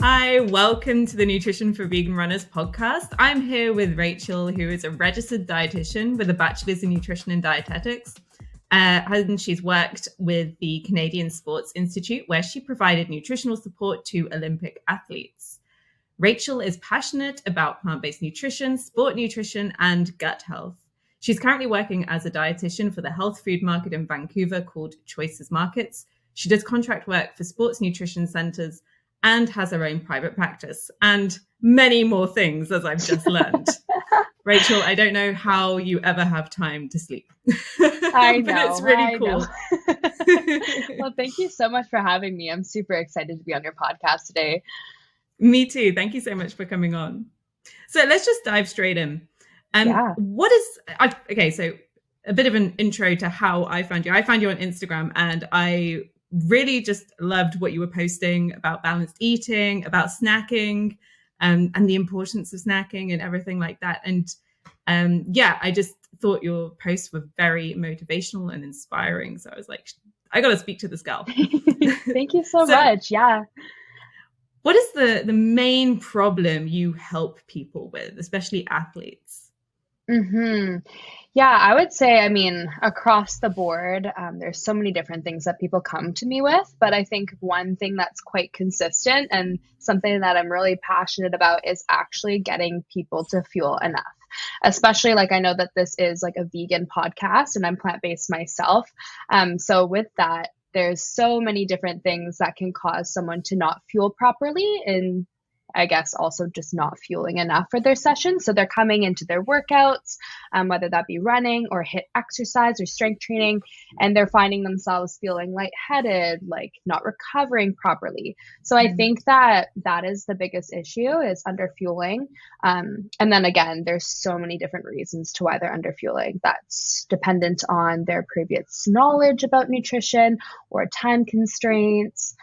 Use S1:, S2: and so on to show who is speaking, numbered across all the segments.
S1: Hi, welcome to the Nutrition for Vegan Runners podcast. I'm here with Rachel, who is a registered dietitian with a Bachelor's in Nutrition and Dietetics. And she's worked with the Canadian Sports Institute, where she provided nutritional support to Olympic athletes. Rachel is passionate about plant-based nutrition, sport nutrition, and gut health. She's currently working as a dietitian for the health food market in Vancouver called Choices Markets. She does contract work for sports nutrition centers and has her own private practice, and many more things, as I've just learned. Rachel, I don't know how you ever have time to sleep.
S2: I know.
S1: But it's really cool.
S2: Well, thank you so much for having me. I'm super excited to be on your podcast today.
S1: Me too. Thank you so much for coming on. So let's just dive straight in. So a bit of an intro to how I found you. I found you on Instagram, and I really just loved what you were posting about balanced eating, about snacking, and the importance of snacking and everything like that. And I just thought your posts were very motivational and inspiring. So I was like, I got to speak to this girl.
S2: Thank you so much. Yeah.
S1: What is the main problem you help people with, especially athletes?
S2: Yeah, I would say, across the board, there's so many different things that people come to me with, but I think one thing that's quite consistent and something that I'm really passionate about is actually getting people to fuel enough. Especially, I know that this is a vegan podcast and I'm plant-based myself. So with that, there's so many different things that can cause someone to not fuel properly, and I guess also just not fueling enough for their session. So they're coming into their workouts, whether that be running or HIIT exercise or strength training, and they're finding themselves feeling lightheaded, not recovering properly. So I think that is the biggest issue, is underfueling. And then again, there's so many different reasons to why they're underfueling. That's dependent on their previous knowledge about nutrition or time constraints.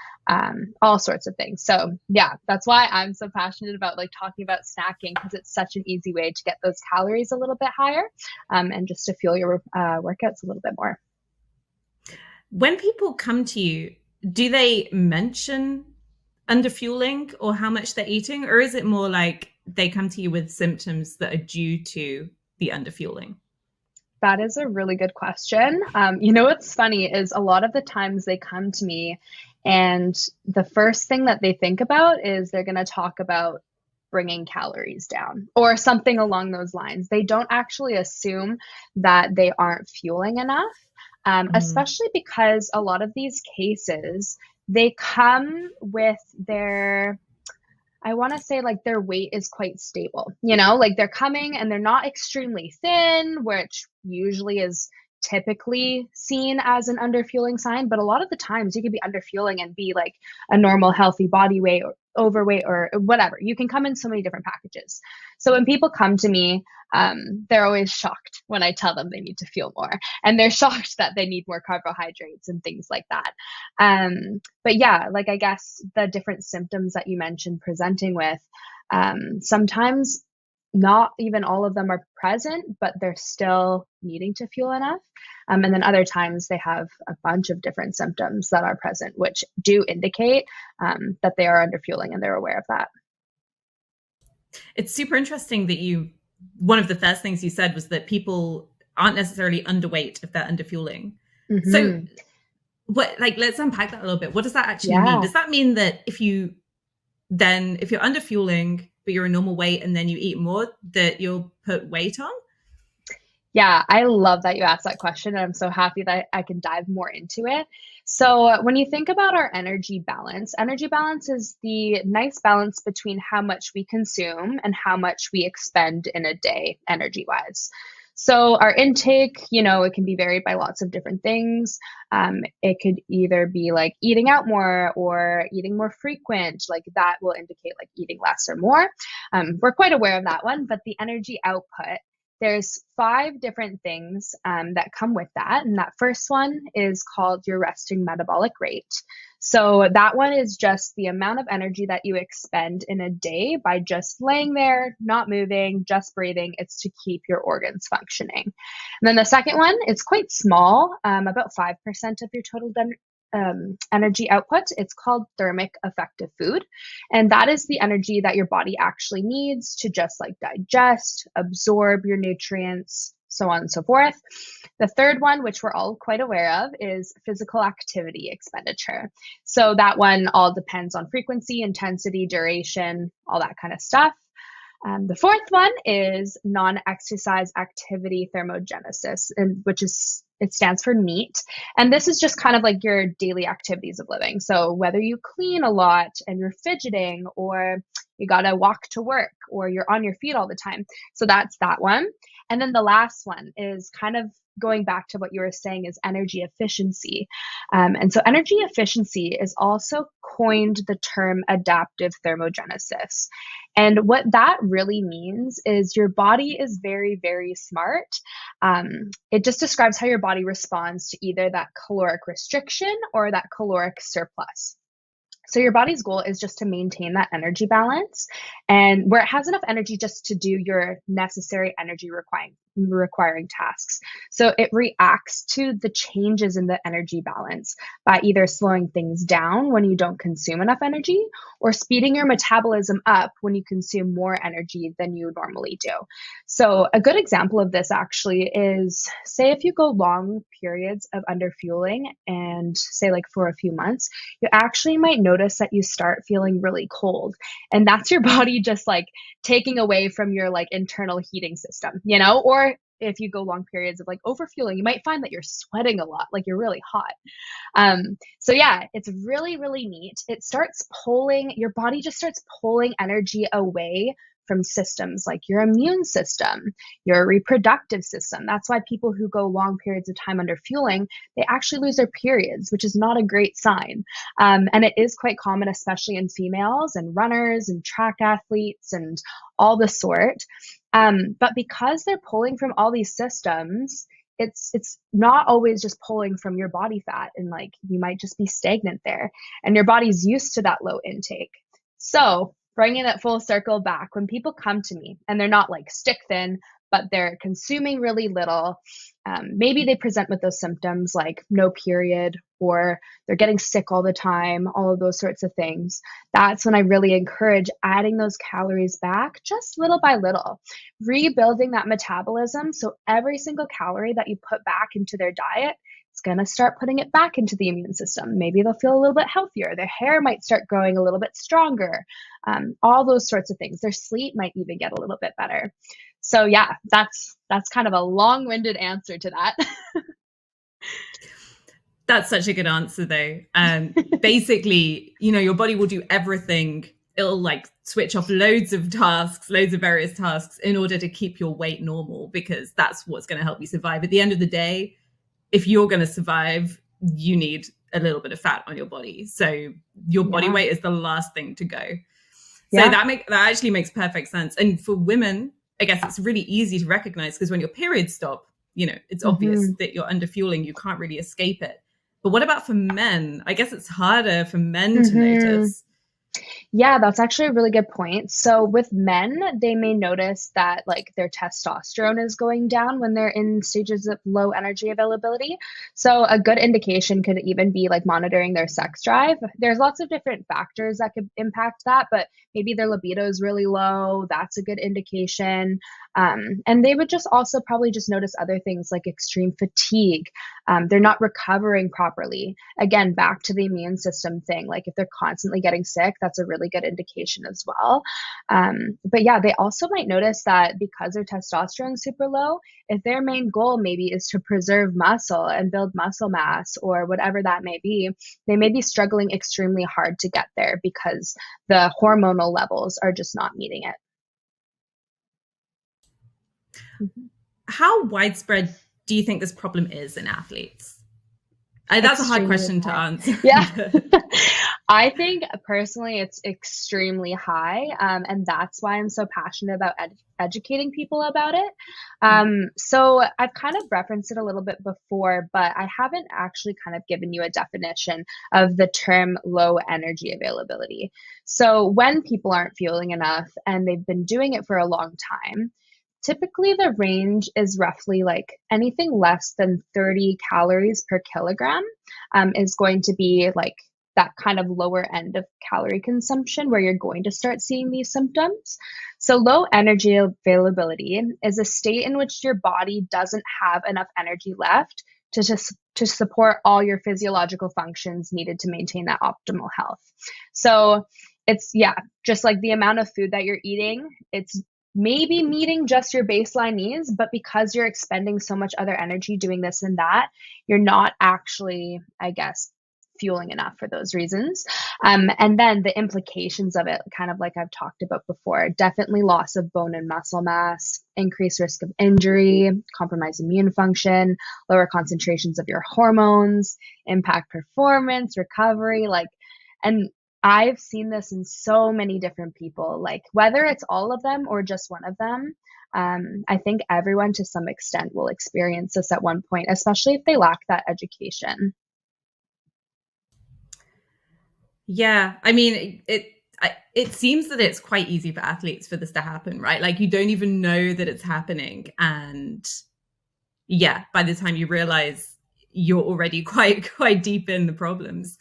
S2: All sorts of things. So yeah, that's why I'm so passionate about talking about snacking, because it's such an easy way to get those calories a little bit higher, and just to fuel your workouts a little bit more.
S1: When people come to you, do they mention underfueling or how much they're eating, or is it more like they come to you with symptoms that are due to the underfueling?
S2: That is a really good question. What's funny is a lot of the times they come to me and the first thing that they think about is they're going to talk about bringing calories down or something along those lines. They don't actually assume that they aren't fueling enough, especially because a lot of these cases, they come with their weight is quite stable, they're coming and they're not extremely thin, which usually is typically seen as an underfueling sign. But a lot of the times you could be underfueling and be a normal healthy body weight or overweight or whatever. You can come in so many different packages. So when people come to me, they're always shocked when I tell them they need to fuel more, and they're shocked that they need more carbohydrates and things like that. But yeah, I guess the different symptoms that you mentioned presenting with, sometimes not even all of them are present, but they're still needing to fuel enough. And then other times they have a bunch of different symptoms that are present, which do indicate that they are underfueling, and they're aware of that.
S1: It's super interesting that one of the first things you said was that people aren't necessarily underweight if they're underfueling. So let's unpack that a little bit. What does that actually mean? Does that mean that if you're underfueling, but you're a normal weight and then you eat more, that you'll put weight on?
S2: Yeah, I love that you asked that question, and I'm so happy that I can dive more into it. So when you think about our energy balance is the nice balance between how much we consume and how much we expend in a day, energy-wise. So our intake, it can be varied by lots of different things. It could either be eating out more or eating more frequent, that will indicate eating less or more. We're quite aware of that one, but the energy output, there's 5 different things that come with that. And that first one is called your resting metabolic rate. So that one is just the amount of energy that you expend in a day by just laying there, not moving, just breathing. It's to keep your organs functioning. And then the second one is quite small, about 5% of your total energy output. It's called thermic effective food. And that is the energy that your body actually needs to just like digest, absorb your nutrients, so on and so forth. The third one, which we're all quite aware of, is physical activity expenditure. So that one all depends on frequency, intensity, duration, all that kind of stuff. The fourth one is non-exercise activity thermogenesis, it stands for NEAT. And this is just kind of like your daily activities of living. So whether you clean a lot and you're fidgeting, or you got to walk to work, or you're on your feet all the time. So that's that one. And then the last one is kind of going back to what you were saying, is energy efficiency. And so energy efficiency is also coined the term adaptive thermogenesis. And what that really means is your body is very, very smart. It just describes how your body responds to either that caloric restriction or that caloric surplus. So your body's goal is just to maintain that energy balance, and where it has enough energy just to do your necessary energy requiring tasks. So it reacts to the changes in the energy balance by either slowing things down when you don't consume enough energy, or speeding your metabolism up when you consume more energy than you normally do. So a good example of this actually is, say if you go long periods of underfueling, and say like for a few months, you actually might notice that you start feeling really cold. And that's your body just like taking away from your like internal heating system, you know? Or if you go long periods of like overfueling, you might find that you're sweating a lot, like you're really hot. So yeah, it's really, really neat. Your body just starts pulling energy away from systems like your immune system, your reproductive system. That's why people who go long periods of time under fueling, they actually lose their periods, which is not a great sign. And it is quite common, especially in females and runners and track athletes and all the sort. But because they're pulling from all these systems, it's not always just pulling from your body fat, and like you might just be stagnant there, and your body's used to that low intake. So bringing it full circle back, when people come to me and they're not like stick thin, but they're consuming really little, maybe they present with those symptoms like no period, or they're getting sick all the time, all of those sorts of things. That's when I really encourage adding those calories back just little by little, rebuilding that metabolism. So every single calorie that you put back into their diet, it's going to start putting it back into the immune system. Maybe they'll feel a little bit healthier. Their hair might start growing a little bit stronger. All those sorts of things. Their sleep might even get a little bit better. So yeah, that's kind of a long-winded answer to that.
S1: That's such a good answer though. Basically, your body will do everything. It'll like switch off loads of various tasks in order to keep your weight normal, because that's what's going to help you survive. At the end of the day, if you're going to survive, you need a little bit of fat on your body. So your body weight is the last thing to go. So that actually makes perfect sense. And for women, I guess it's really easy to recognize, because when your periods stop, it's obvious that you're underfueling. You can't really escape it. But what about for men? I guess it's harder for men to notice.
S2: Yeah, that's actually a really good point. So with men, they may notice that like their testosterone is going down when they're in stages of low energy availability. So a good indication could even be like monitoring their sex drive. There's lots of different factors that could impact that, but maybe their libido is really low. That's a good indication. And they would just also probably just notice other things like extreme fatigue. They're not recovering properly. Again, back to the immune system thing. Like if they're constantly getting sick, that's a really good indication as well. But yeah, they also might notice that because their testosterone is super low, if their main goal maybe is to preserve muscle and build muscle mass or whatever that may be, they may be struggling extremely hard to get there because the hormonal levels are just not meeting it.
S1: How widespread do you think this problem is in athletes? That's a hard question to answer.
S2: Yeah. I think personally it's extremely high. And that's why I'm so passionate about educating people about it. So I've kind of referenced it a little bit before, but I haven't actually kind of given you a definition of the term low energy availability. So when people aren't fueling enough and they've been doing it for a long time, typically the range is roughly like anything less than 30 calories per kilogram is going to be like that kind of lower end of calorie consumption where you're going to start seeing these symptoms. So low energy availability is a state in which your body doesn't have enough energy left to support all your physiological functions needed to maintain that optimal health. So it's, yeah, just like the amount of food that you're eating, it's maybe meeting just your baseline needs, but because you're expending so much other energy doing this and that, you're not actually, I guess, fueling enough for those reasons. And then the implications of it, kind of like I've talked about before, definitely loss of bone and muscle mass, increased risk of injury, compromised immune function, lower concentrations of your hormones, impact performance, recovery, and I've seen this in so many different people, like whether it's all of them or just one of them. I think everyone to some extent will experience this at one point, especially if they lack that education.
S1: Yeah, I mean, it seems that it's quite easy for athletes for this to happen, right? Like you don't even know that it's happening, and yeah, by the time you realize you're already quite deep in the problems.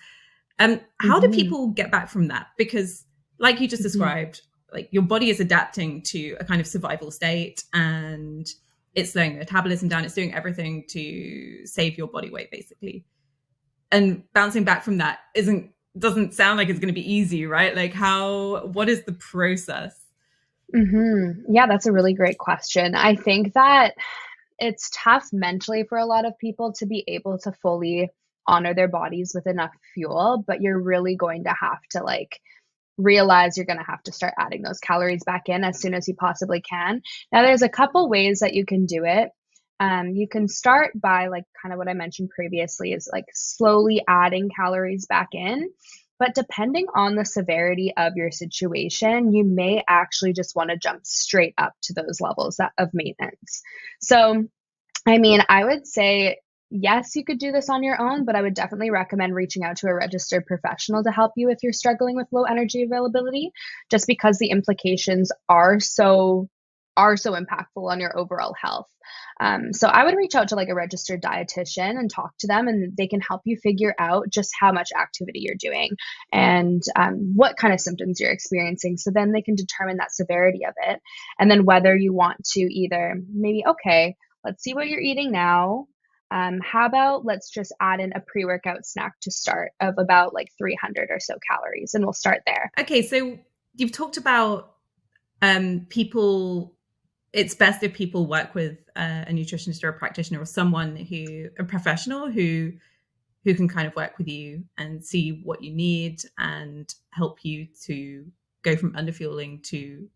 S1: How do people get back from that? Because like you just described, like your body is adapting to a kind of survival state and it's slowing the metabolism down. It's doing everything to save your body weight, basically. And bouncing back from that doesn't sound like it's going to be easy, right? Like what is the process?
S2: Yeah, that's a really great question. I think that it's tough mentally for a lot of people to be able to fully honor their bodies with enough fuel, but you're really going to have to like realize you're going to have to start adding those calories back in as soon as you possibly can. Now, there's a couple ways that you can do it. You can start by like kind of what I mentioned previously is like slowly adding calories back in. But depending on the severity of your situation, you may actually just want to jump straight up to those levels of maintenance. So, I mean, I would say, yes, you could do this on your own, but I would definitely recommend reaching out to a registered professional to help you if you're struggling with low energy availability, just because the implications are so impactful on your overall health. So I would reach out to like a registered dietitian and talk to them, and they can help you figure out just how much activity you're doing and what kind of symptoms you're experiencing. So then they can determine that severity of it. And then whether you want to either maybe, okay, let's see what you're eating now. How about let's just add in a pre-workout snack to start of about like 300 or so calories, and we'll start there.
S1: Okay, so you've talked about people. It's best if people work with a nutritionist or a practitioner or a professional who can kind of work with you and see what you need and help you to go from underfueling to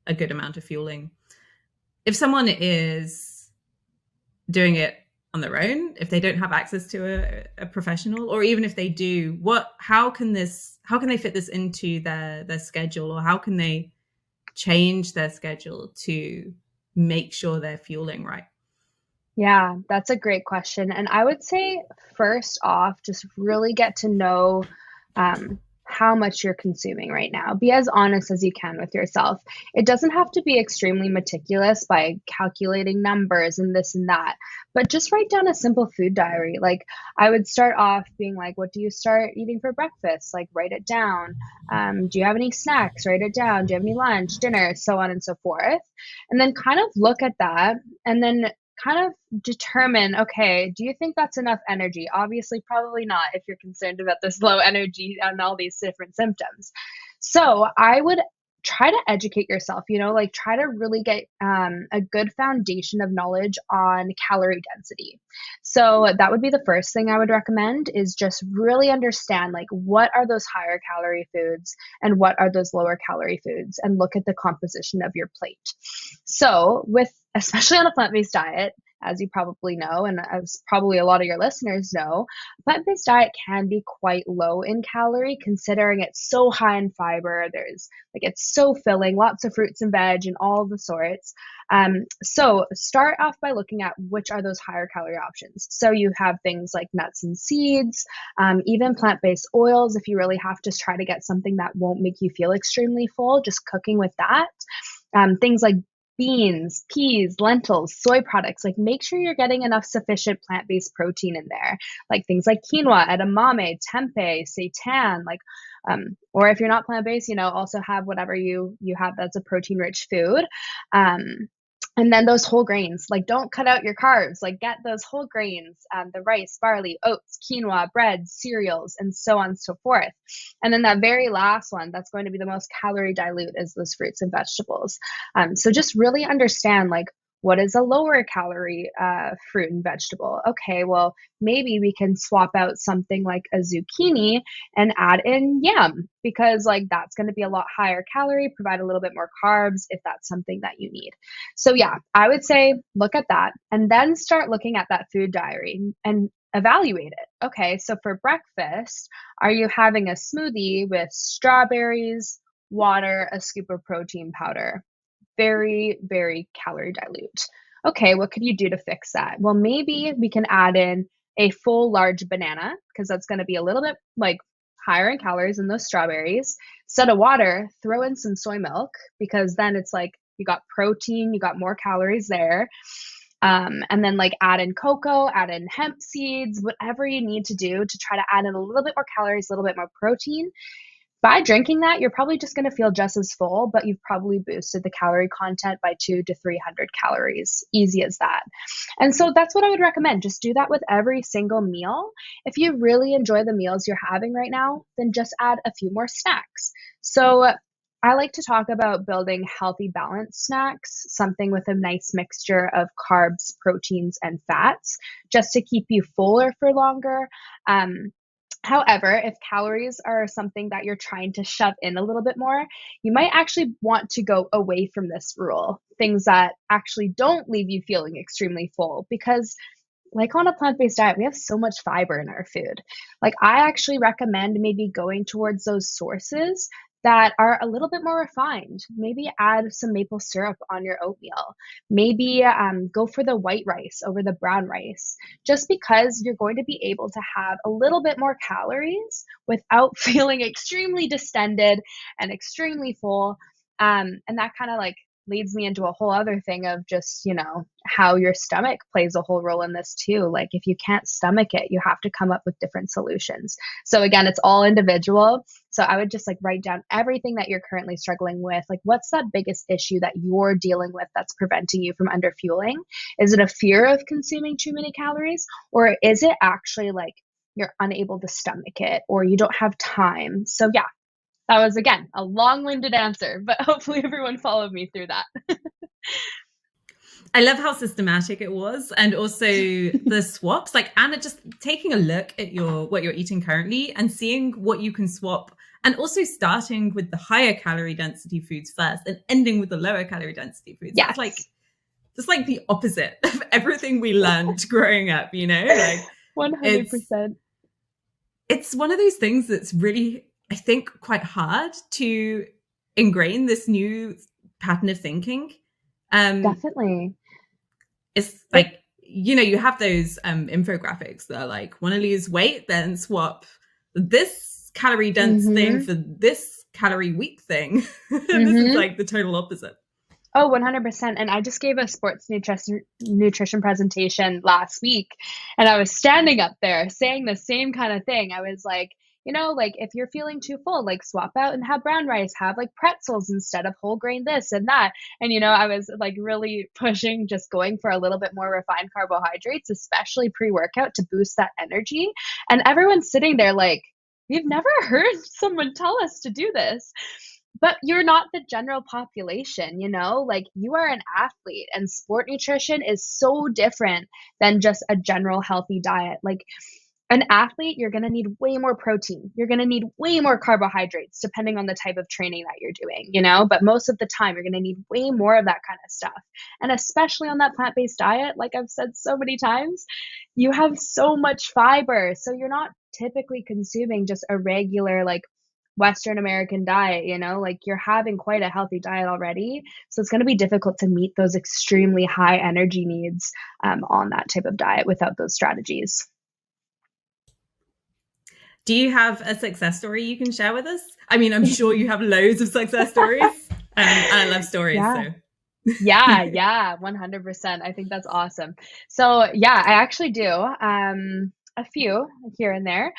S1: a good amount of fueling. If someone is doing it on their own, if they don't have access to a professional, or even if they do, how can they fit this into their schedule, or how can they change their schedule to make sure they're fueling right?
S2: Yeah, that's a great question. And I would say, first off, just really get to know how much you're consuming right now. Be as honest as you can with yourself. It doesn't have to be extremely meticulous by calculating numbers and this and that, but just write down a simple food diary. Like I would start off being like, what do you start eating for breakfast? Like write it down. Do you have any snacks? Write it down. Do you have any lunch, dinner, so on and so forth? And then kind of look at that and then kind of determine, okay, do you think that's enough energy? Obviously, probably not if you're concerned about this low energy and all these different symptoms. So I would try to educate yourself, like try to really get a good foundation of knowledge on calorie density. So that would be the first thing I would recommend, is just really understand like what are those higher calorie foods and what are those lower calorie foods, and look at the composition of your plate. So especially on a plant-based diet, as you probably know, and as probably a lot of your listeners know, plant-based diet can be quite low in calorie, considering it's so high in fiber. It's so filling, lots of fruits and veg and all the sorts. So start off by looking at which are those higher calorie options. So you have things like nuts and seeds, even plant-based oils, if you really have to try to get something that won't make you feel extremely full, just cooking with that. Things like beans, peas, lentils, soy products. Like make sure you're getting enough sufficient plant-based protein in there, like things like quinoa, edamame, tempeh, seitan, like or if you're not plant-based, also have whatever you have that's a protein-rich food. And then those whole grains, like don't cut out your carbs, like get those whole grains, the rice, barley, oats, quinoa, bread, cereals, and so on and so forth. And then that very last one, that's going to be the most calorie dilute, is those fruits and vegetables. So just really understand, like, what is a lower calorie fruit and vegetable? Okay, well, maybe we can swap out something like a zucchini and add in yam, because like that's going to be a lot higher calorie, provide a little bit more carbs if that's something that you need. So yeah, I would say look at that and then start looking at that food diary and evaluate it. Okay, so for breakfast, are you having a smoothie with strawberries, water, a scoop of protein powder? Very, very calorie dilute. Okay, what could you do to fix that? Well, maybe we can add in a full large banana, because that's going to be a little bit like higher in calories than those strawberries. Instead of water, throw in some soy milk, because then it's like you got protein, you got more calories there. And then like add in cocoa, add in hemp seeds, whatever you need to do to try to add in a little bit more calories, a little bit more protein. By drinking that, you're probably just going to feel just as full, but you've probably boosted the calorie content by 200 to 300 calories. Easy as that. And so that's what I would recommend. Just do that with every single meal. If you really enjoy the meals you're having right now, then just add a few more snacks. So I like to talk about building healthy balanced snacks, something with a nice mixture of carbs, proteins, and fats, just to keep you fuller for longer. However, if calories are something that you're trying to shove in a little bit more, you might actually want to go away from this rule. Things that actually don't leave you feeling extremely full, because like on a plant-based diet, we have so much fiber in our food. Like I actually recommend maybe going towards those sources that are a little bit more refined. Maybe add some maple syrup on your oatmeal. Maybe go for the white rice over the brown rice, just because you're going to be able to have a little bit more calories without feeling extremely distended and extremely full. And that kind of like leads me into a whole other thing of just, how your stomach plays a whole role in this too. Like if you can't stomach it, you have to come up with different solutions. So again, it's all individual. So I would just like write down everything that you're currently struggling with. Like what's that biggest issue that you're dealing with that's preventing you from underfueling? Is it a fear of consuming too many calories? Or is it actually like you're unable to stomach it or you don't have time? So yeah, that was, again, a long-winded answer, but hopefully everyone followed me through that.
S1: I love how systematic it was, and also the swaps, like Anna, just taking a look at what you're eating currently and seeing what you can swap, and also starting with the higher calorie density foods first and ending with the lower calorie density foods.
S2: Yes.
S1: That's like the opposite of everything we learned growing up, like
S2: 100%.
S1: It's one of those things that's really, I think, quite hard to ingrain this new pattern of thinking.
S2: Definitely.
S1: It's like, you have those infographics that are like, want to lose weight, then swap this calorie dense thing for this calorie weak thing. This is like the total opposite.
S2: Oh, 100%. And I just gave a sports nutrition presentation last week, and I was standing up there saying the same kind of thing. I was like, like if you're feeling too full, like swap out and have brown rice, have like pretzels instead of whole grain this and that. And, I was like really pushing, just going for a little bit more refined carbohydrates, especially pre-workout, to boost that energy. And everyone's sitting there like, we've never heard someone tell us to do this. But you're not the general population, like you are an athlete, and sport nutrition is so different than just a general healthy diet. Like an athlete, you're going to need way more protein. You're going to need way more carbohydrates, depending on the type of training that you're doing, but most of the time you're going to need way more of that kind of stuff. And especially on that plant-based diet, like I've said so many times, you have so much fiber. So you're not typically consuming just a regular, like Western American diet, like you're having quite a healthy diet already. So it's going to be difficult to meet those extremely high energy needs on that type of diet without those strategies.
S1: Do you have a success story you can share with us? I mean, I'm sure you have loads of success stories, and I love stories.
S2: Yeah.
S1: So.
S2: Yeah, 100%. I think that's awesome. So yeah, I actually do. A few here and there.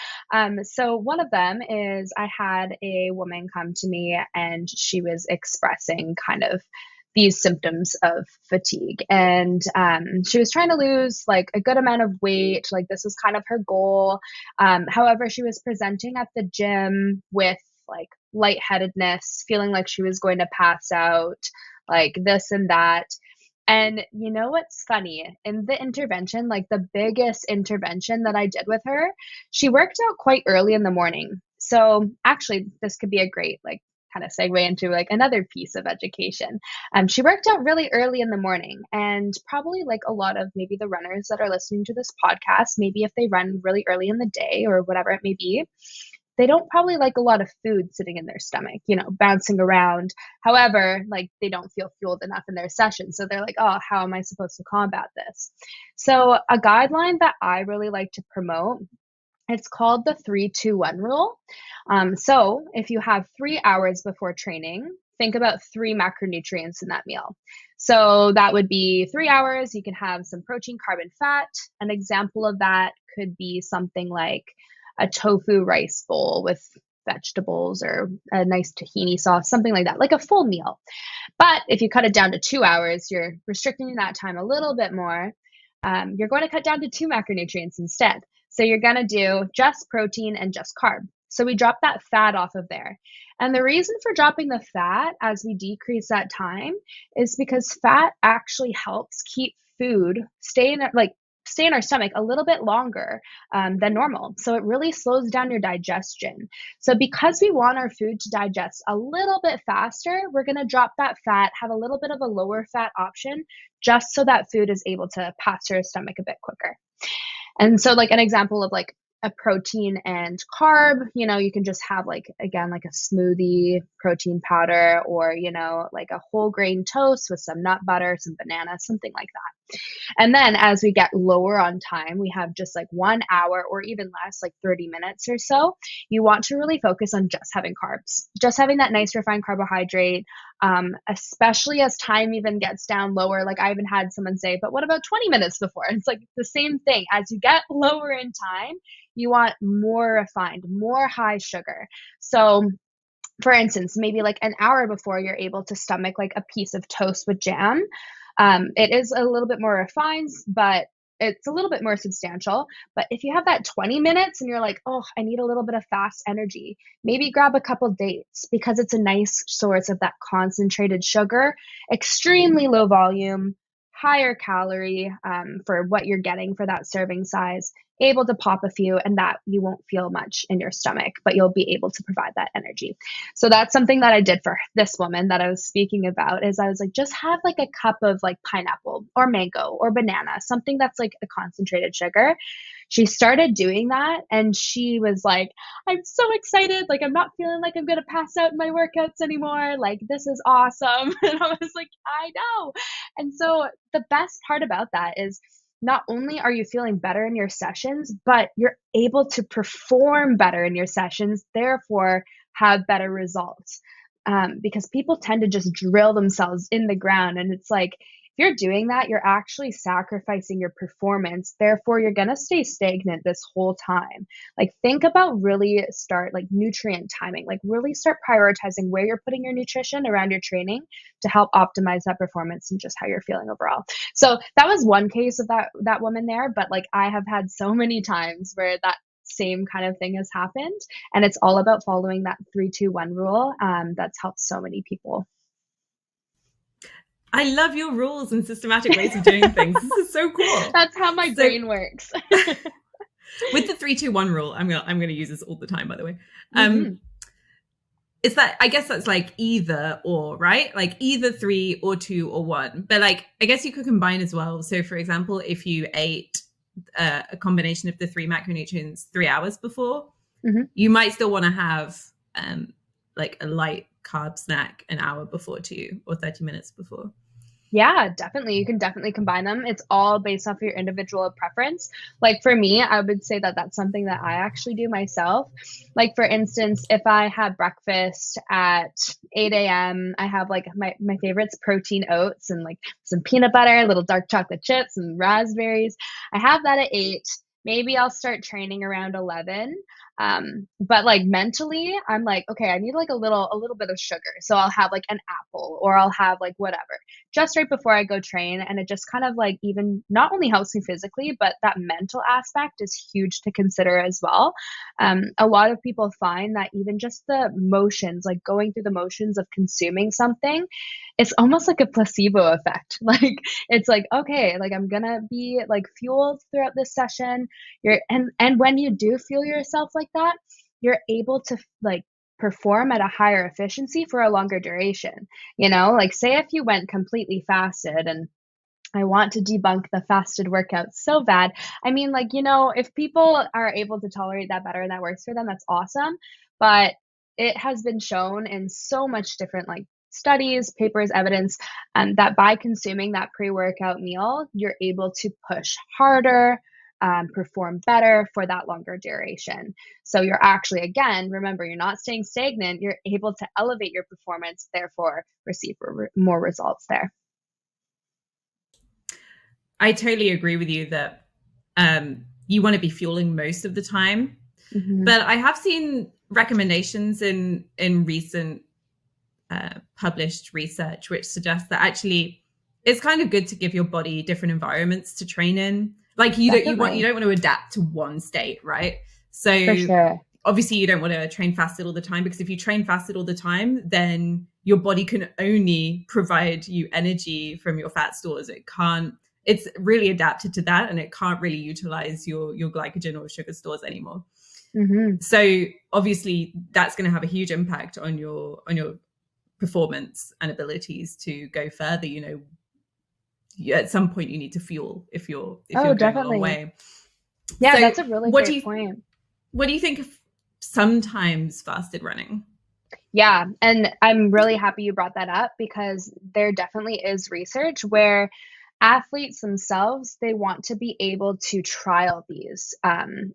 S2: So one of them is I had a woman come to me and she was expressing kind of these symptoms of fatigue. And she was trying to lose like a good amount of weight. Like this was kind of her goal. However, she was presenting at the gym with like lightheadedness, feeling like she was going to pass out, like this and that. And you know what's funny? In the intervention, like the biggest intervention that I did with her, she worked out quite early in the morning. So actually, this could be a great like kind of segue into like another piece of education. She worked out really early in the morning, and probably like a lot of maybe the runners that are listening to this podcast, maybe if they run really early in the day or whatever it may be, they don't probably like a lot of food sitting in their stomach, you know, bouncing around. However, like they don't feel fueled enough in their session. So they're like, oh, how am I supposed to combat this? So a guideline that I really like to promote, it's called the 3-2-1 rule. So if you have 3 hours before training, think about 3 macronutrients in that meal. So that would be 3 hours. You can have some protein, carb, and fat. An example of that could be something like a tofu rice bowl with vegetables or a nice tahini sauce, something like that, like a full meal. But if you cut it down to 2 hours, you're restricting that time a little bit more. You're going to cut down to 2 macronutrients instead. So you're going to do just protein and just carb. So we drop that fat off of there. And the reason for dropping the fat as we decrease that time is because fat actually helps keep food stay in our stomach a little bit longer than normal. So it really slows down your digestion. So because we want our food to digest a little bit faster, we're going to drop that fat, have a little bit of a lower fat option, just so that food is able to pass through our stomach a bit quicker. And so like an example of like a protein and carb, you know, you can just have like, again, like a smoothie protein powder, or, you know, like a whole grain toast with some nut butter, some banana, something like that. And then as we get lower on time, we have just like 1 hour or even less, like 30 minutes or so. You want to really focus on just having carbs, just having that nice refined carbohydrate, especially as time even gets down lower. Like I even had someone say, but what about 20 minutes before? It's like the same thing. As you get lower in time, you want more refined, more high sugar. So for instance, maybe like an hour before, you're able to stomach like a piece of toast with jam. It is a little bit more refined, but it's a little bit more substantial. But if you have that 20 minutes and you're like, oh, I need a little bit of fast energy, maybe grab a couple dates, because it's a nice source of that concentrated sugar, extremely low volume, higher calorie for what you're getting for that serving size, able to pop a few, and that you won't feel much in your stomach, but you'll be able to provide that energy. So that's something that I did for this woman that I was speaking about, is I was like, just have like a cup of like pineapple or mango or banana, something that's like a concentrated sugar. She started doing that and she was like, I'm so excited. Like, I'm not feeling like I'm going to pass out in my workouts anymore. Like, this is awesome. And I was like, I know. And so the best part about that is not only are you feeling better in your sessions, but you're able to perform better in your sessions, therefore have better results. Because people tend to just drill themselves in the ground. And it's like, if you're doing that, you're actually sacrificing your performance. Therefore, you're going to stay stagnant this whole time. Like, think about really start like nutrient timing, like really start prioritizing where you're putting your nutrition around your training to help optimize that performance and just how you're feeling overall. So that was one case of that woman there. But like, I have had so many times where that same kind of thing has happened. And it's all about following that 3-2-1 rule. That's helped so many people.
S1: I love your rules and systematic ways of doing things. This is so cool.
S2: That's how my brain works.
S1: With the 3-2-1 rule, I'm gonna use this all the time, by the way. It's that, I guess that's like either or, right? Like either 3 or 2 or 1. But like, I guess you could combine as well. So for example, if you ate a combination of the 3 macronutrients 3 hours before, you might still want to have like a light carb snack an hour before too, or 30 minutes before.
S2: Yeah, definitely. You can definitely combine them. It's all based off of your individual preference. Like for me, I would say that that's something that I actually do myself. Like for instance, if I have breakfast at 8 a.m., I have like my favorites protein oats and like some peanut butter, little dark chocolate chips and raspberries. I have that at 8. Maybe I'll start training around 11. But like mentally, I'm like, okay, I need like a little bit of sugar. So I'll have like an apple or I'll have like whatever just right before I go train. And it just kind of like even not only helps me physically, but that mental aspect is huge to consider as well. A lot of people find that even just the motions, like going through the motions of consuming something, it's almost like a placebo effect. Like it's like, okay, like I'm gonna be like fueled throughout this session. And when you do fuel yourself like that, you're able to like perform at a higher efficiency for a longer duration. Like say if you went completely fasted, and I want to debunk the fasted workouts so bad. I mean, like, if people are able to tolerate that better and that works for them, that's awesome. But it has been shown in so much different like studies, papers, evidence, that by consuming that pre-workout meal, you're able to push harder, perform better for that longer duration. So you're actually, again, remember, you're not staying stagnant. You're able to elevate your performance, therefore receive more results there.
S1: I totally agree with you that you want to be fueling most of the time.
S2: Mm-hmm.
S1: But I have seen recommendations in recent published research which suggests that actually it's kind of good to give your body different environments to train in. Like you don't want to adapt to one state, right? So
S2: For sure.
S1: obviously you don't want to train fasted all the time, because if you train fasted all the time, then your body can only provide you energy from your fat stores. It's really adapted to that, and it can't really utilize your glycogen or sugar stores anymore.
S2: Mm-hmm.
S1: So obviously that's going to have a huge impact on your performance and abilities to go further. At some point you need to fuel if you're going
S2: Definitely.
S1: a long way.
S2: Yeah,
S1: So
S2: that's a really great point.
S1: What do you think of sometimes fasted running?
S2: Yeah, and I'm really happy you brought that up, because there definitely is research where athletes themselves, they want to be able to trial these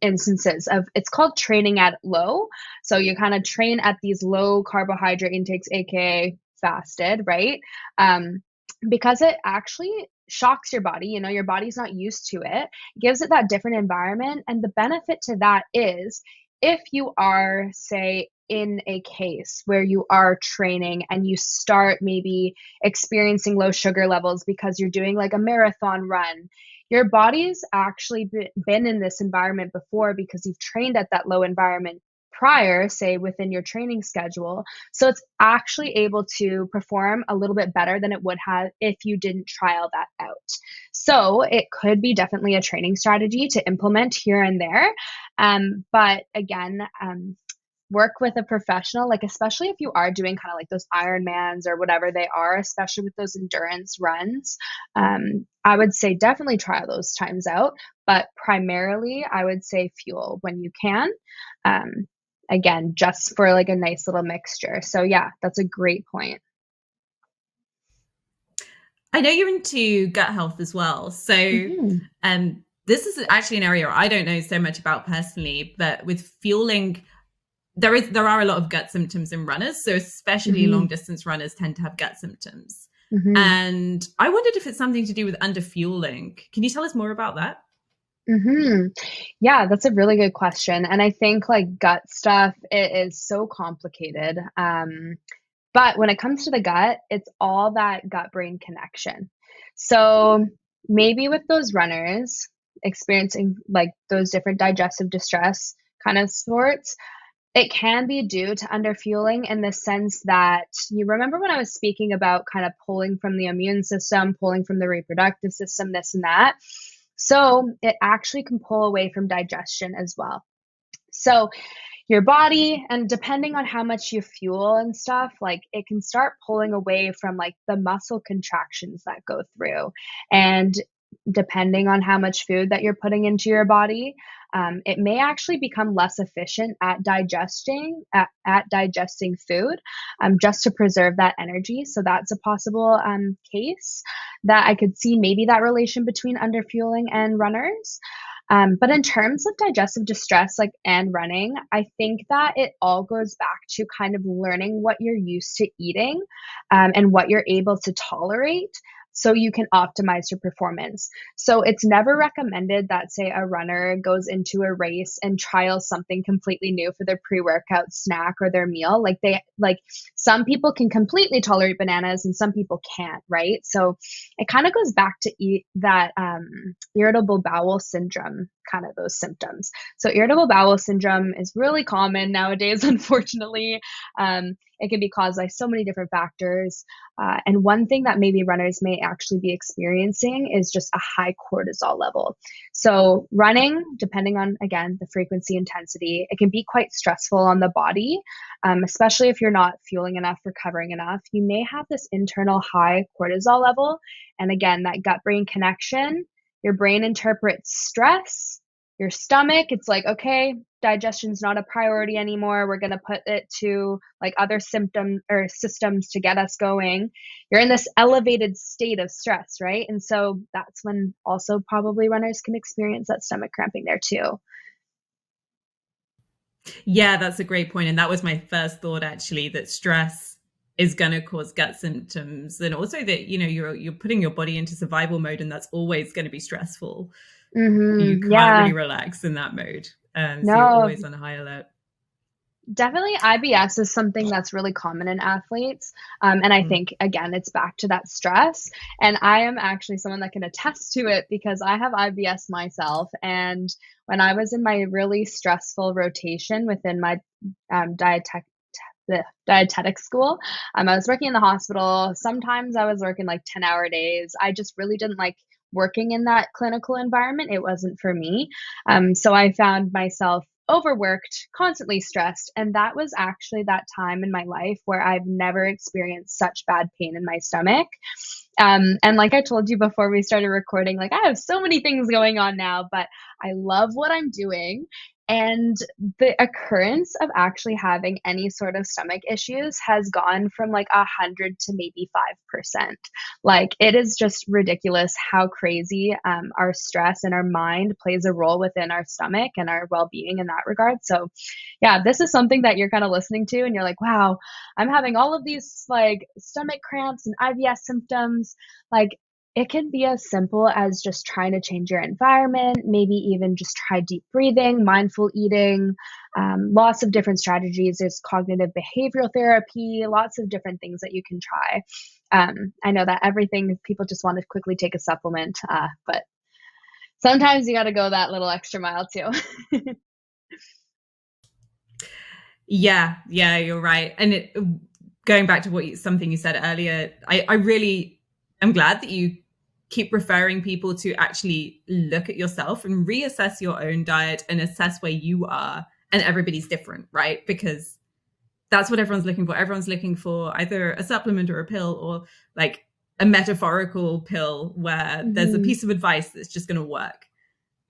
S2: instances of, it's called training at low. So you kind of train at these low carbohydrate intakes, aka fasted, right? Because it actually shocks your body. Your body's not used to it, gives it that different environment. And the benefit to that is, if you are, say, in a case where you are training and you start maybe experiencing low sugar levels because you're doing like a marathon run, your body's actually been in this environment before because you've trained at that low environment prior, say within your training schedule. So it's actually able to perform a little bit better than it would have if you didn't trial that out. So it could be definitely a training strategy to implement here and there. But again, work with a professional, like especially if you are doing kind of like those Ironmans or whatever they are, especially with those endurance runs. I would say definitely try those times out, but primarily I would say fuel when you can. Again, just for like a nice little mixture. So yeah, that's a great point.
S1: I know you're into gut health as well. So this is actually an area I don't know so much about personally, but with fueling, there are a lot of gut symptoms in runners. So especially long distance runners tend to have gut symptoms. And I wondered if it's something to do with underfueling. Can you tell us more about that?
S2: Yeah, that's a really good question. And I think like gut stuff, it is so complicated. But when it comes to the gut, it's all that gut brain connection. So maybe with those runners experiencing like those different digestive distress kind of sorts, it can be due to underfueling, in the sense that, you remember when I was speaking about kind of pulling from the immune system, pulling from the reproductive system, this and that. So it actually can pull away from digestion as well. So your body, and depending on how much you fuel and stuff, like it can start pulling away from like the muscle contractions that go through. And depending on how much food that you're putting into your body, it may actually become less efficient at digesting food, just to preserve that energy. So that's a possible case that I could see, maybe that relation between underfueling and runners. But in terms of digestive distress, like and running, I think that it all goes back to kind of learning what you're used to eating, and what you're able to tolerate, so you can optimize your performance. So it's never recommended that, say, a runner goes into a race and trials something completely new for their pre-workout snack or their meal. Like some people can completely tolerate bananas and some people can't, right? So it kind of goes back to that irritable bowel syndrome, kind of those symptoms. So irritable bowel syndrome is really common nowadays, unfortunately. It can be caused by so many different factors. And one thing that maybe runners may actually be experiencing is just a high cortisol level. So running, depending on, again, the frequency, intensity, it can be quite stressful on the body, especially if you're not fueling enough, recovering enough. You may have this internal high cortisol level. And again, that gut-brain connection, your brain interprets stress. Your stomach, it's like, okay, digestion's not a priority anymore. We're going to put it to like other symptoms or systems to get us going. You're in this elevated state of stress, right? And so that's when also probably runners can experience that stomach cramping there too.
S1: Yeah, that's a great point. And that was my first thought, actually, that stress is going to cause gut symptoms. And also that, you're putting your body into survival mode, and that's always going to be stressful. You can't really relax in that mode. So you're always on high alert.
S2: Definitely IBS is something that's really common in athletes. And I think, again, it's back to that stress. And I am actually someone that can attest to it because I have IBS myself. And when I was in my really stressful rotation within my dietetic school, I was working in the hospital. Sometimes I was working like 10-hour days. I just really didn't like working in that clinical environment. It wasn't for me. So I found myself overworked, constantly stressed. And that was actually that time in my life where I've never experienced such bad pain in my stomach. And like I told you before we started recording, like I have so many things going on now, but I love what I'm doing. And the occurrence of actually having any sort of stomach issues has gone from like 100 to maybe 5%. Like it is just ridiculous how crazy our stress and our mind plays a role within our stomach and our well-being in that regard. So yeah, this is something that you're kind of listening to and you're like, wow, I'm having all of these like stomach cramps and IBS symptoms. Like it can be as simple as just trying to change your environment, maybe even just try deep breathing, mindful eating, lots of different strategies. There's cognitive behavioral therapy, lots of different things that you can try. I know that everything, people just want to quickly take a supplement, but sometimes you got to go that little extra mile too.
S1: Yeah, you're right. And going back to something you said earlier, I really am glad that you keep referring people to actually look at yourself and reassess your own diet and assess where you are. And everybody's different, right? Because that's what everyone's looking for. Everyone's looking for either a supplement or a pill or like a metaphorical pill where there's a piece of advice that's just going to work.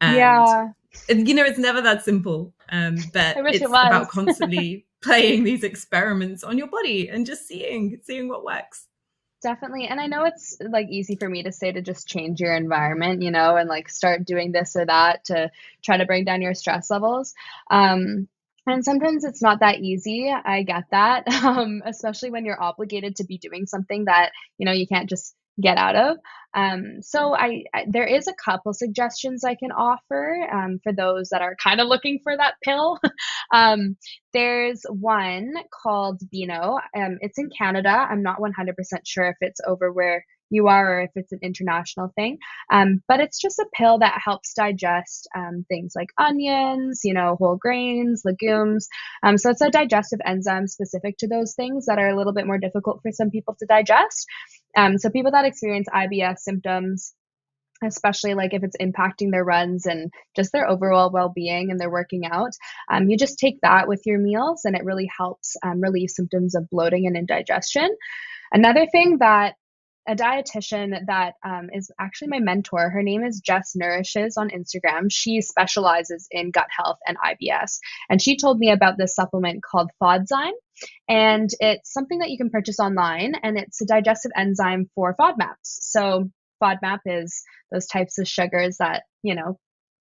S1: And it's never that simple. But it's about constantly playing these experiments on your body and just seeing what works.
S2: Definitely. And I know it's like easy for me to say to just change your environment, and like start doing this or that to try to bring down your stress levels. And sometimes it's not that easy. I get that, especially when you're obligated to be doing something that, you can't just get out of. So there is a couple suggestions I can offer for those that are kind of looking for that pill. There's one called Beano. It's in Canada. I'm not 100% sure if it's over where you are or if it's an international thing. But it's just a pill that helps digest things like onions, whole grains, legumes. So it's a digestive enzyme specific to those things that are a little bit more difficult for some people to digest. So people that experience IBS symptoms, especially like if it's impacting their runs and just their overall well-being and their working out, you just take that with your meals and it really helps relieve symptoms of bloating and indigestion. Another thing that a dietitian that is actually my mentor. Her name is Jess Nourishes on Instagram. She specializes in gut health and IBS. And she told me about this supplement called Fodzyme. And it's something that you can purchase online, and it's a digestive enzyme for FODMAPs. So FODMAP is those types of sugars that,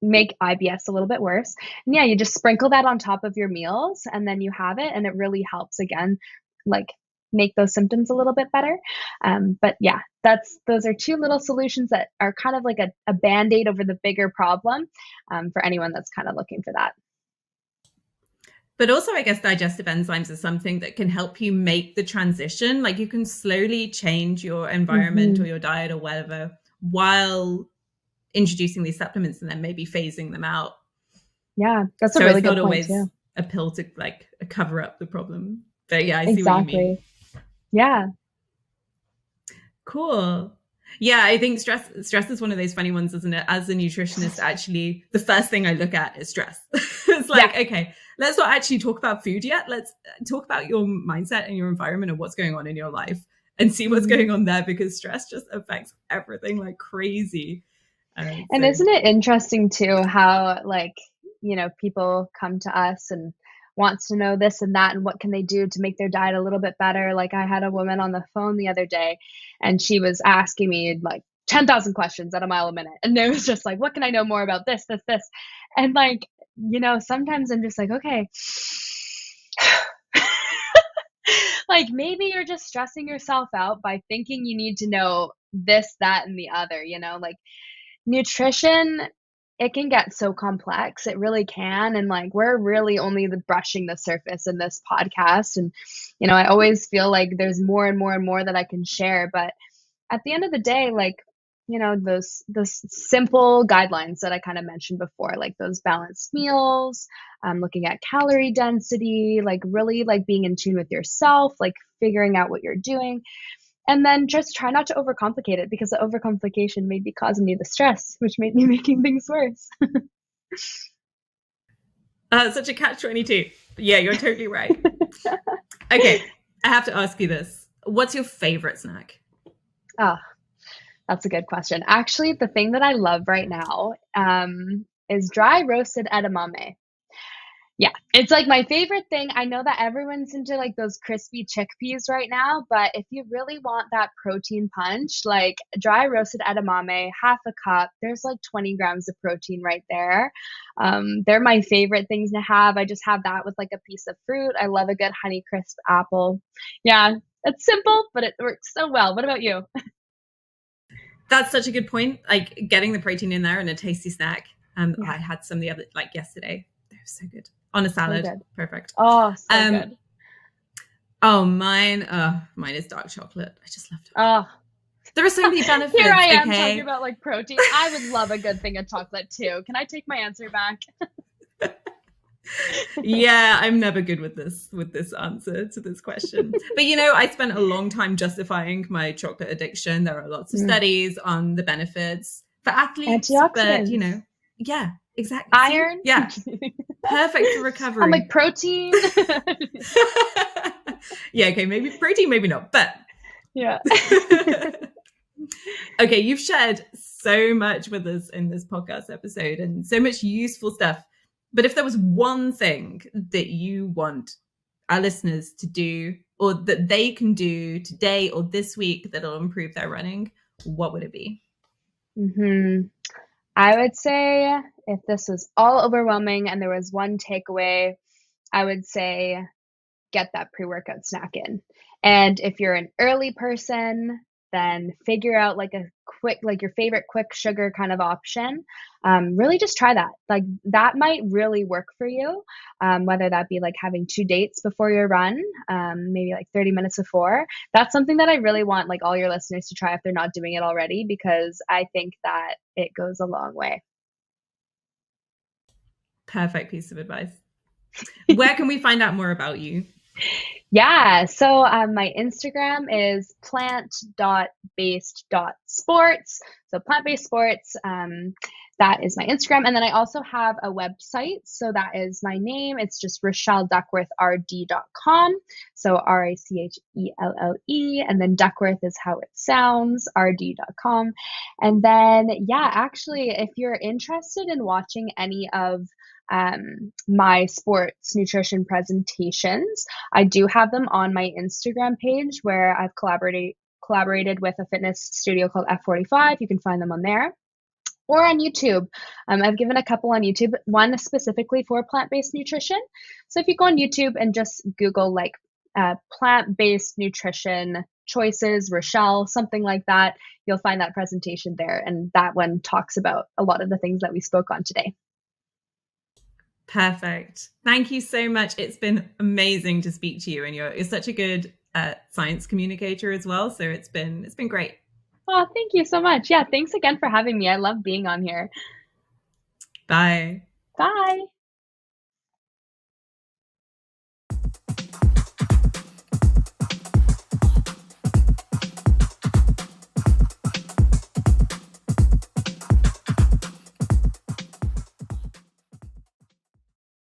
S2: make IBS a little bit worse. And yeah, you just sprinkle that on top of your meals, and then you have it, and it really helps, again, like make those symptoms a little bit better. But yeah, those are two little solutions that are kind of like a Band-Aid over the bigger problem for anyone that's kind of looking for that.
S1: But also, I guess digestive enzymes are something that can help you make the transition. Like you can slowly change your environment or your diet or whatever while introducing these supplements and then maybe phasing them out.
S2: Yeah, that's a really good point too.
S1: So it's not always a pill to like cover up the problem. But yeah, I see what you mean.
S2: Yeah.
S1: Cool. Yeah, I think stress is one of those funny ones, isn't it? As a nutritionist, actually, the first thing I look at is stress. It's like, okay, let's not actually talk about food yet. Let's talk about your mindset and your environment and what's going on in your life and see what's going on there, because stress just affects everything like crazy.
S2: And isn't it interesting too how people come to us and wants to know this and that and what can they do to make their diet a little bit better. Like I had a woman on the phone the other day and she was asking me like 10,000 questions at a mile a minute. And it was just like, what can I know more about this? And sometimes I'm just like, okay, like maybe you're just stressing yourself out by thinking you need to know this, that, and the other, like nutrition, it can get so complex. It really can. And like, we're really only brushing the surface in this podcast. And, I always feel like there's more and more and more that I can share. But at the end of the day, like, those simple guidelines that I kind of mentioned before, like those balanced meals, looking at calorie density, like really like being in tune with yourself, like figuring out what you're doing. And then just try not to overcomplicate it, because the overcomplication may be causing you the stress, which may be making things worse.
S1: Such a catch-22. Yeah, you're totally right. Okay, I have to ask you this. What's your favorite snack?
S2: Oh, that's a good question. Actually, the thing that I love right now is dry roasted edamame. Yeah, it's like my favorite thing. I know that everyone's into like those crispy chickpeas right now, but if you really want that protein punch, like dry roasted edamame, half a cup, there's like 20 grams of protein right there. They're my favorite things to have. I just have that with like a piece of fruit. I love a good Honeycrisp apple. Yeah, it's simple, but it works so well. What about you?
S1: That's such a good point. Like getting the protein in there and a tasty snack. I had some the other, like yesterday. They were so good. On a salad.
S2: So
S1: Perfect.
S2: Oh, so good.
S1: Oh, mine is dark chocolate. I just love it.
S2: Oh.
S1: There are so many benefits.
S2: Here I am talking about like protein. I would love a good thing of chocolate too. Can I take my answer back?
S1: Yeah, I'm never good with this answer to this question. But I spent a long time justifying my chocolate addiction. There are lots of studies on the benefits for athletes, but yeah, exactly.
S2: Iron.
S1: Yeah. Perfect for recovery.
S2: I'm like protein.
S1: Yeah, okay, maybe protein, maybe not, but
S2: yeah.
S1: Okay, you've shared so much with us in this podcast episode and so much useful stuff. But if there was one thing that you want our listeners to do, or that they can do today or this week that'll improve their running, what would it be?
S2: I would say if this was all overwhelming and there was one takeaway, I would say get that pre-workout snack in. And if you're an early person, then figure out like a quick, like your favorite quick sugar kind of option. Really just try that. Like that might really work for you. Whether that be like having 2 dates before your run, maybe like 30 minutes before. That's something that I really want like all your listeners to try if they're not doing it already, because I think that it goes a long way.
S1: Perfect piece of advice. Where can we find out more about you?
S2: Yeah, so my Instagram is plant.based.sports. So plant-based sports. that is my Instagram. And then I also have a website. So that is my name. It's just RachelleDuckworthRD.com. So RACHELLE. And then Duckworth is how it sounds, RD.com. And then, yeah, actually, if you're interested in watching any of my sports nutrition presentations, I do have them on my Instagram page where I've collaborated with a fitness studio called F45. You can find them on there or on YouTube. I've given a couple on YouTube, one specifically for plant-based nutrition. So if you go on YouTube and just Google like plant-based nutrition choices, Rachelle, something like that, you'll find that presentation there. And that one talks about a lot of the things that we spoke on today.
S1: Perfect. Thank you so much. It's been amazing to speak to you, and you're such a good science communicator as well. So it's been great.
S2: Oh, thank you so much. Yeah, thanks again for having me. I love being on here.
S1: Bye.
S2: Bye.